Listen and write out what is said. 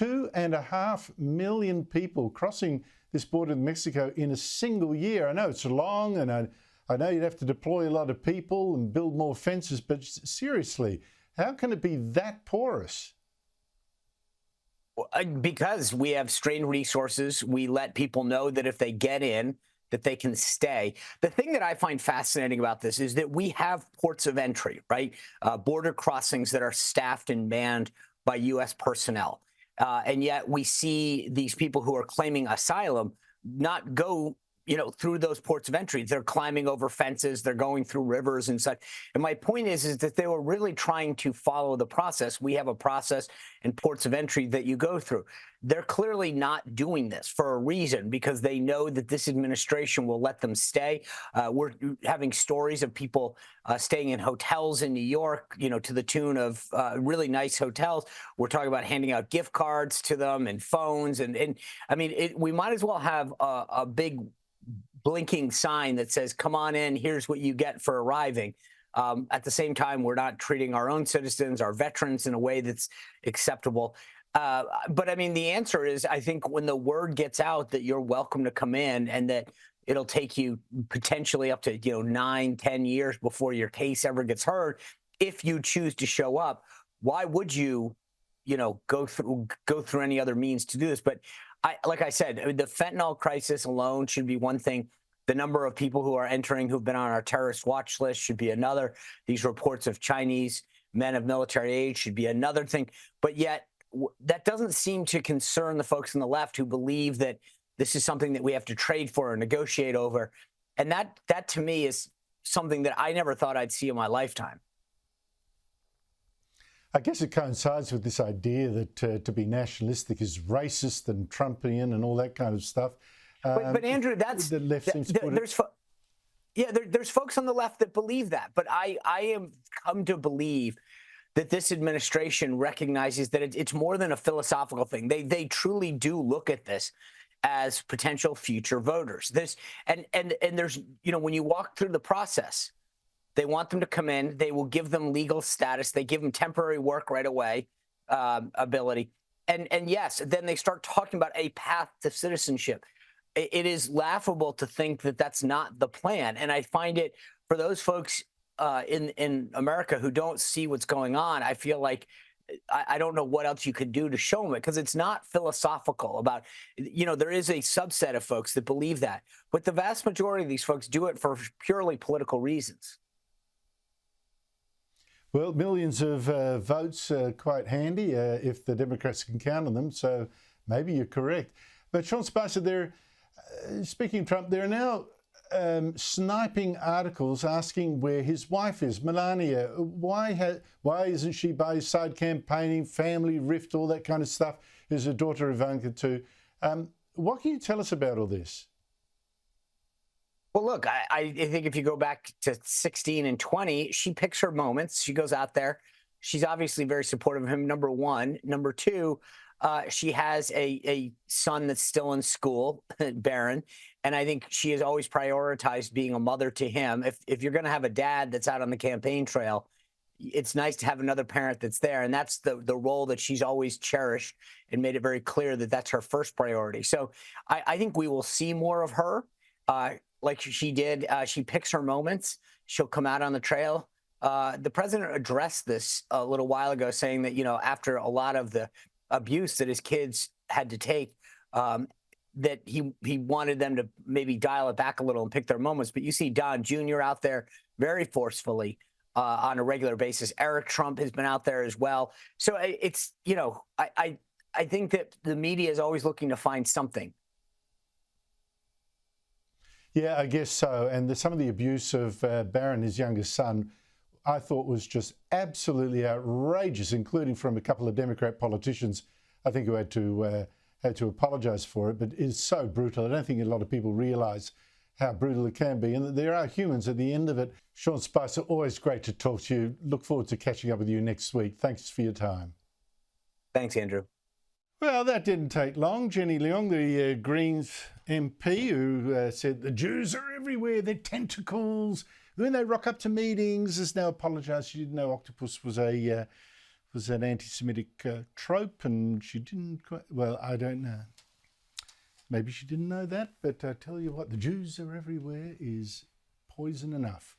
2.5 million people crossing this border with Mexico in a single year. I know it's long, and I know you'd have to deploy a lot of people and build more fences, but seriously, how can it be that porous? Because we have strained resources. We let people know that if they get in, that they can stay. The thing that I find fascinating about this is that we have ports of entry, right? Border crossings that are staffed and manned by U.S. personnel. And yet we see these people who are claiming asylum not go, through those ports of entry. They're climbing over fences. They're going through rivers and such. And my point is that they were really trying to follow the process. We have a process and ports of entry that you go through. They're clearly not doing this for a reason, because they know that this administration will let them stay. We're having stories of people staying in hotels in New York, to the tune of really nice hotels. We're talking about handing out gift cards to them and phones. And I mean, we might as well have a big blinking sign that says, come on in, here's what you get for arriving. At the same time, we're not treating our own citizens, our veterans, in a way that's acceptable. But I mean, the answer is, I think when the word gets out that you're welcome to come in and that it'll take you potentially up to 9-10 years before your case ever gets heard, if you choose to show up, why would you go through any other means to do this? But like I said, the fentanyl crisis alone should be one thing. The number of people who are entering who've been on our terrorist watch list should be another. These reports of Chinese men of military age should be another thing. But yet that doesn't seem to concern the folks on the left who believe that this is something that we have to trade for or negotiate over. And that to me is something that I never thought I'd see in my lifetime. I guess it coincides with this idea that to be nationalistic is racist and Trumpian and all that kind of stuff. But Andrew, that's the left seems to put there's folks on the left that believe that. But I am come to believe that this administration recognizes that it's more than a philosophical thing. They truly do look at this as potential future voters. And there's when you walk through the process, they want them to come in. They will give them legal status. They give them temporary work right away ability. And yes, then they start talking about a path to citizenship. It is laughable to think that that's not the plan. And I find it, for those folks in America who don't see what's going on, I feel like I don't know what else you could do to show them it, because it's not philosophical about, there is a subset of folks that believe that. But the vast majority of these folks do it for purely political reasons. Well, millions of votes are quite handy if the Democrats can count on them. So maybe you're correct. But Sean Spicer, speaking of Trump, there are now sniping articles asking where his wife is, Melania. Why isn't she by his side campaigning, family rift, all that kind of stuff? There's a daughter, Ivanka, too. What can you tell us about all this? Well, look, I think if you go back to 16 and 20, she picks her moments. She goes out there. She's obviously very supportive of him, number one. Number two, she has a son that's still in school, Barron, and I think she has always prioritized being a mother to him. If you're going to have a dad that's out on the campaign trail, it's nice to have another parent that's there, and that's the role that she's always cherished and made it very clear that that's her first priority. So I think we will see more of her. Like she did, she picks her moments. She'll come out on the trail. The president addressed this a little while ago, saying that, after a lot of the abuse that his kids had to take, that he wanted them to maybe dial it back a little and pick their moments. But you see Don Jr. out there very forcefully on a regular basis. Eric Trump has been out there as well. So it's, I think that the media is always looking to find something. Yeah, I guess so. And some of the abuse of Barron, his youngest son, I thought was just absolutely outrageous, including from a couple of Democrat politicians, I think, who had to apologise for it. But it's so brutal. I don't think a lot of people realise how brutal it can be, and that there are humans at the end of it. Sean Spicer, always great to talk to you. Look forward to catching up with you next week. Thanks for your time. Thanks, Andrew. Well, that didn't take long. Jenny Leong, the Greens MP, who said the Jews are everywhere, they're tentacles. When they rock up to meetings, has now apologised. She didn't know octopus was a was an anti-Semitic trope, and she didn't quite, well, I don't know. Maybe she didn't know that, but I tell you what, the Jews are everywhere is poison enough.